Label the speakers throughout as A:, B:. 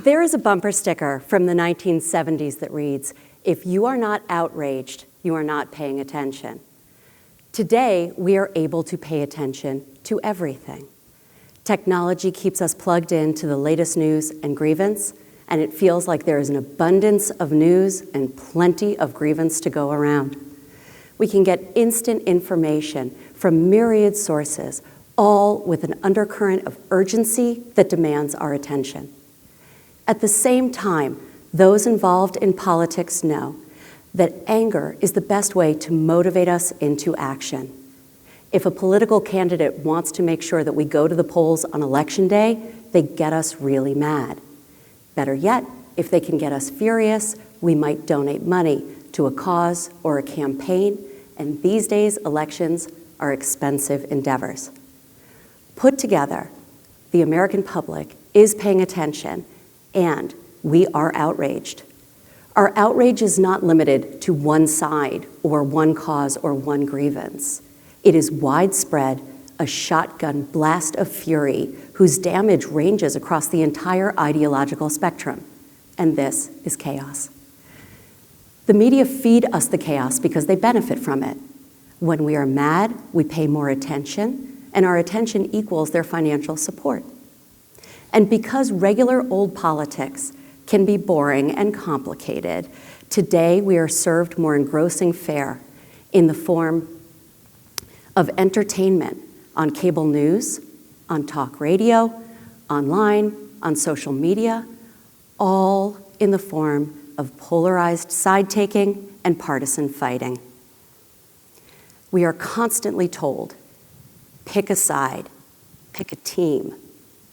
A: There is a bumper sticker from the 1970s that reads, "If you are not outraged, you are not paying attention." Today, we are able to pay attention to everything. Technology keeps us plugged into the latest news and grievance, and it feels like there is an abundance of news and plenty of grievance to go around. We can get instant information from myriad sources, all with an undercurrent of urgency that demands our attention. At the same time, those involved in politics know that anger is the best way to motivate us into action. If a political candidate wants to make sure that we go to the polls on election day, they get us really mad. Better yet, if they can get us furious, we might donate money to a cause or a campaign, and these days elections are expensive endeavors. Put together, the American public is paying attention, and we are outraged. Our outrage is not limited to one side or one cause or one grievance. It is widespread, a shotgun blast of fury whose damage ranges across the entire ideological spectrum. And this is chaos. The media feed us the chaos because they benefit from it. When we are mad, we pay more attention, and our attention equals their financial support. And because regular old politics can be boring and complicated, today we are served more engrossing fare in the form of entertainment on cable news, on talk radio, online, on social media, all in the form of polarized side-taking and partisan fighting. We are constantly told, pick a side, pick a team,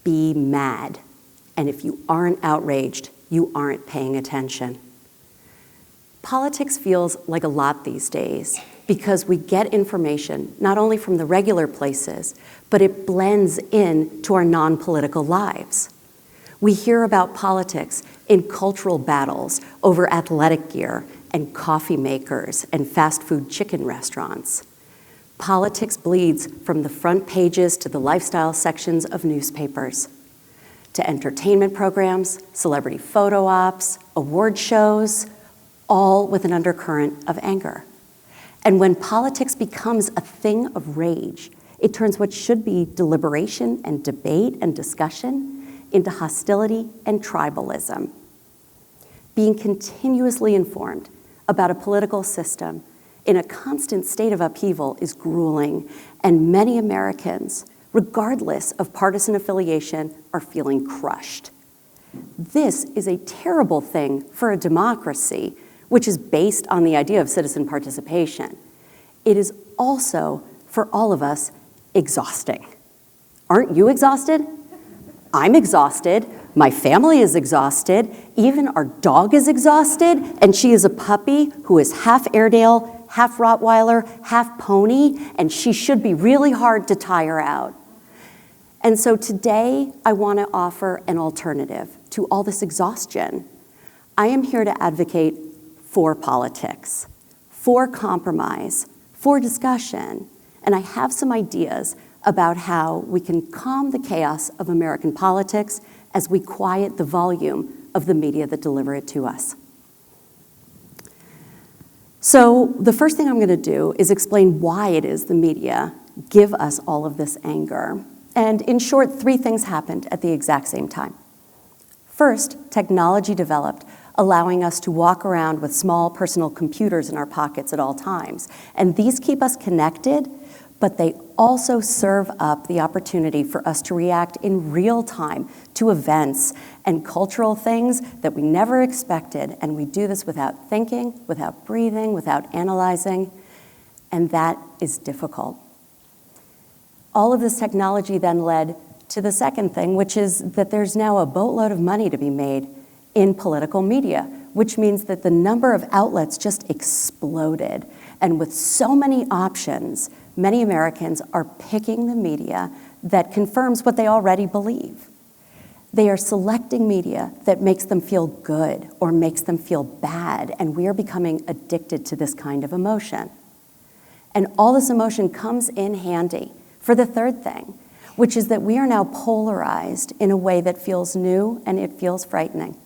A: be mad, and if you aren't outraged, you aren't paying attention. Politics feels like a lot these days because we get information not only from the regular places, but it blends in to our non-political lives. We hear about politics in cultural battles over athletic gear and coffee makers and fast food chicken restaurants. Politics bleeds from the front pages to the lifestyle sections of newspapers, to entertainment programs, celebrity photo ops, award shows, all with an undercurrent of anger. And when politics becomes a thing of rage, it turns what should be deliberation and debate and discussion into hostility and tribalism. Being continuously informed about a political system in a constant state of upheaval is grueling, and many Americans, regardless of partisan affiliation, are feeling crushed. This is a terrible thing for a democracy, which is based on the idea of citizen participation. It is also, for all of us, exhausting. Aren't you exhausted? I'm exhausted. My family is exhausted. Even our dog is exhausted, and she is a puppy who is half Airedale, half Rottweiler, half pony, and she should be really hard to tire out. And so today, I want to offer an alternative to all this exhaustion. I am here to advocate for politics, for compromise, for discussion, and I have some ideas about how we can calm the chaos of American politics as we quiet the volume of the media that deliver it to us. So the first thing I'm going to do is explain why it is the media give us all of this anger. And in short, three things happened at the exact same time. First, technology developed, allowing us to walk around with small personal computers in our pockets at all times. And these keep us connected, but they also serve up the opportunity for us to react in real time to events and cultural things that we never expected. And we do this without thinking, without breathing, without analyzing, and that is difficult. All of this technology then led to the second thing, which is that there's now a boatload of money to be made in political media, which means that the number of outlets just exploded. And with so many options, many Americans are picking the media that confirms what they already believe. They are selecting media that makes them feel good or makes them feel bad, and we are becoming addicted to this kind of emotion. And all this emotion comes in handy for the third thing, which is that we are now polarized in a way that feels new and it feels frightening.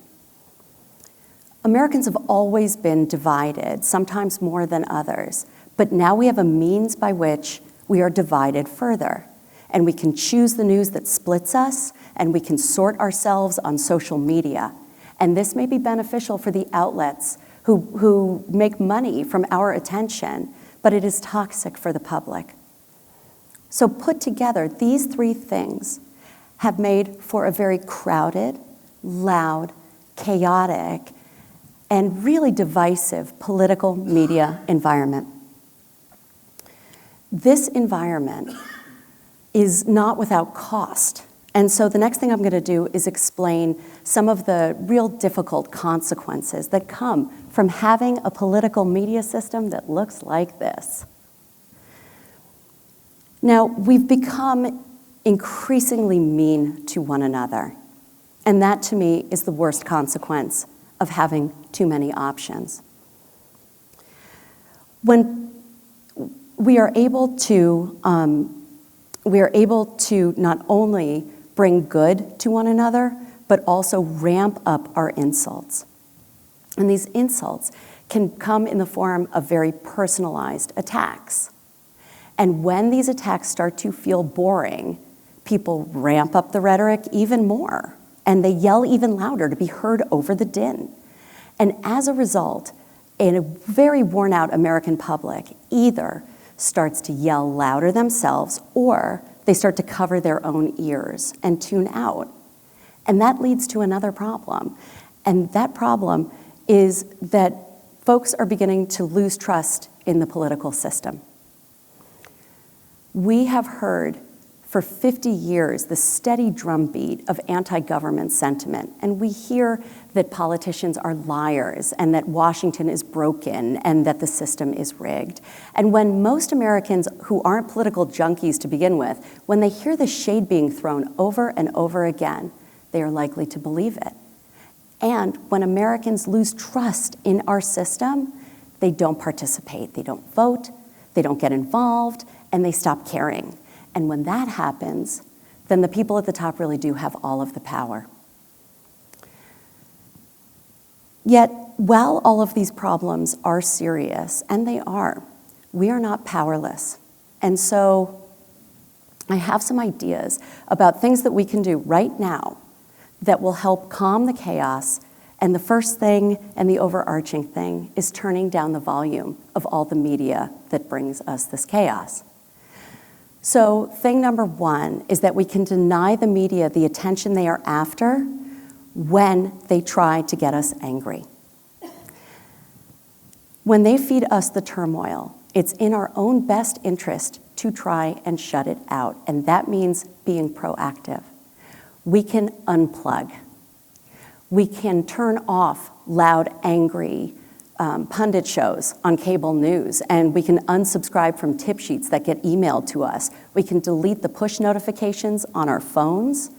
A: Americans have always been divided, sometimes more than others, but now we have a means by which we are divided further. And we can choose the news that splits us, and we can sort ourselves on social media. And this may be beneficial for the outlets who make money from our attention, but it is toxic for the public. So put together, these three things have made for a very crowded, loud, chaotic, and really divisive political media environment. This environment is not without cost. And so the next thing I'm going to do is explain some of the real difficult consequences that come from having a political media system that looks like this. Now, we've become increasingly mean to one another. And that, to me, is the worst consequence of having too many options. When we are able to not only bring good to one another, but also ramp up our insults. And these insults can come in the form of very personalized attacks. And when these attacks start to feel boring, people ramp up the rhetoric even more, and they yell even louder to be heard over the din. And as a result, a very worn-out American public either starts to yell louder themselves, or they start to cover their own ears and tune out. And that leads to another problem. And that problem is that folks are beginning to lose trust in the political system. We have heard for 50 years the steady drumbeat of anti-government sentiment, and we hear that politicians are liars and that Washington is broken and that the system is rigged. And when most Americans who aren't political junkies to begin with, when they hear the shade being thrown over and over again, they are likely to believe it. And when Americans lose trust in our system, they don't participate, they don't vote, they don't get involved, and they stop caring. And when that happens, then the people at the top really do have all of the power. Yet, while all of these problems are serious, and they are, we are not powerless. And so I have some ideas about things that we can do right now that will help calm the chaos. And the first thing and the overarching thing is turning down the volume of all the media that brings us this chaos. So thing number one is that we can deny the media the attention they are after when they try to get us angry. When they feed us the turmoil, it's in our own best interest to try and shut it out, and that means being proactive. We can unplug. We can turn off loud, angry pundit shows on cable news, and we can unsubscribe from tip sheets that get emailed to us. We can delete the push notifications on our phones,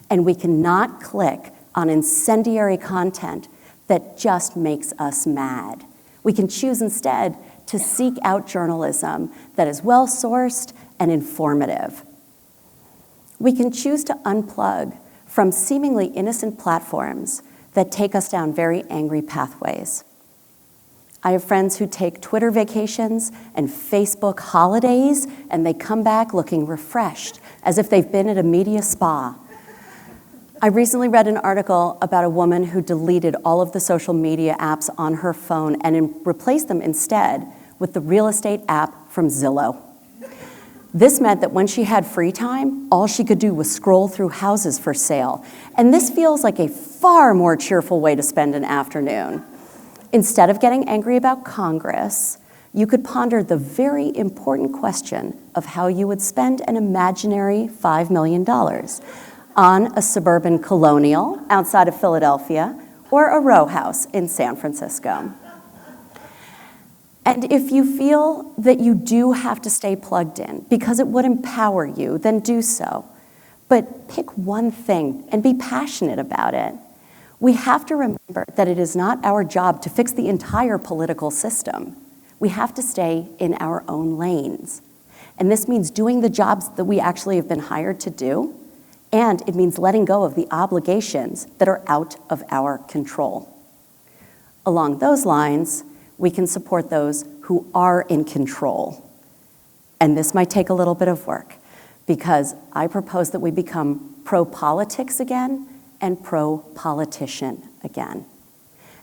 A: and we cannot click on incendiary content that just makes us mad. We can choose instead to seek out journalism that is well-sourced and informative. We can choose to unplug from seemingly innocent platforms that take us down very angry pathways. I have friends who take Twitter vacations and Facebook holidays, and they come back looking refreshed, as if they've been at a media spa. I recently read an article about a woman who deleted all of the social media apps on her phone and replaced them instead with the real estate app from Zillow. This meant that when she had free time, all she could do was scroll through houses for sale. And this feels like a far more cheerful way to spend an afternoon. Instead of getting angry about Congress, you could ponder the very important question of how you would spend an imaginary $5 million on a suburban colonial outside of Philadelphia or a row house in San Francisco. And if you feel that you do have to stay plugged in because it would empower you, then do so. But pick one thing and be passionate about it. We have to remember that it is not our job to fix the entire political system. We have to stay in our own lanes. And this means doing the jobs that we actually have been hired to do, and it means letting go of the obligations that are out of our control. Along those lines, we can support those who are in control. And this might take a little bit of work, because I propose that we become pro-politics again and pro-politician again.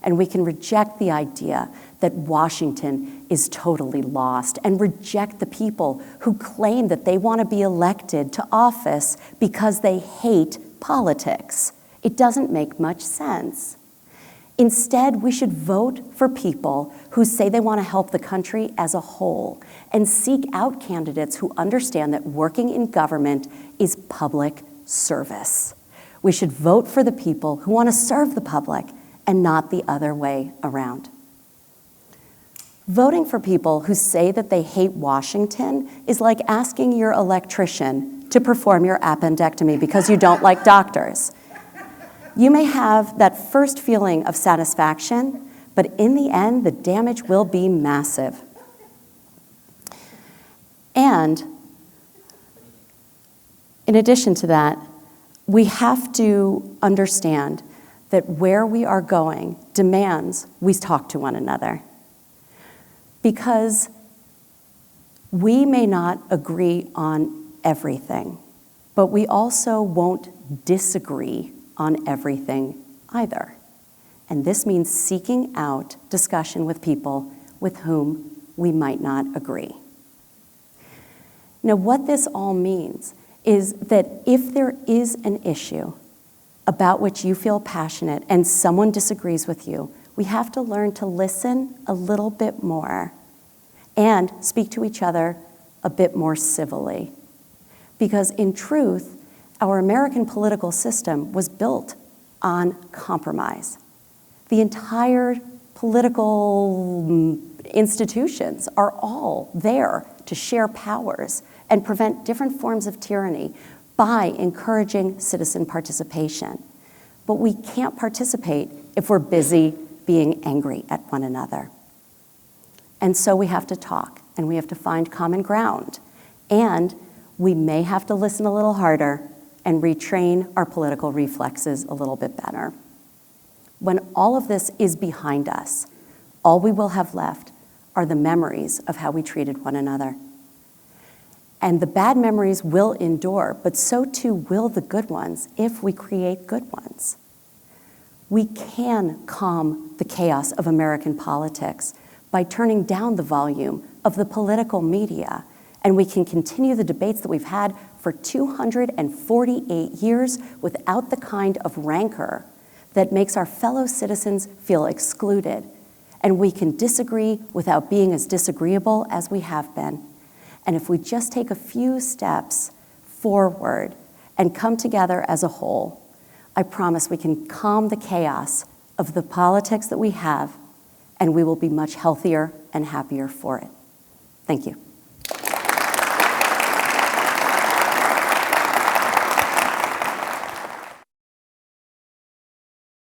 A: And we can reject the idea that Washington is totally lost and reject the people who claim that they want to be elected to office because they hate politics. It doesn't make much sense. Instead, we should vote for people who say they want to help the country as a whole and seek out candidates who understand that working in government is public service. We should vote for the people who want to serve the public and not the other way around. Voting for people who say that they hate Washington is like asking your electrician to perform your appendectomy because you don't like doctors. You may have that first feeling of satisfaction, but in the end, the damage will be massive. And in addition to that, we have to understand that where we are going demands we talk to one another. Because we may not agree on everything, but we also won't disagree on everything either. And this means seeking out discussion with people with whom we might not agree. Now, what this all means is that if there is an issue about which you feel passionate and someone disagrees with you, we have to learn to listen a little bit more and speak to each other a bit more civilly. Because in truth, our American political system was built on compromise. The entire political institutions are all there to share powers and prevent different forms of tyranny by encouraging citizen participation. But we can't participate if we're busy being angry at one another. And so we have to talk, and we have to find common ground. And we may have to listen a little harder and retrain our political reflexes a little bit better. When all of this is behind us, all we will have left are the memories of how we treated one another. And the bad memories will endure, but so too will the good ones if we create good ones. We can calm the chaos of American politics by turning down the volume of the political media, and we can continue the debates that we've had for 248 years without the kind of rancor that makes our fellow citizens feel excluded. And we can disagree without being as disagreeable as we have been. And if we just take a few steps forward and come together as a whole, I promise we can calm the chaos of the politics that we have, and we will be much healthier and happier for it. Thank you.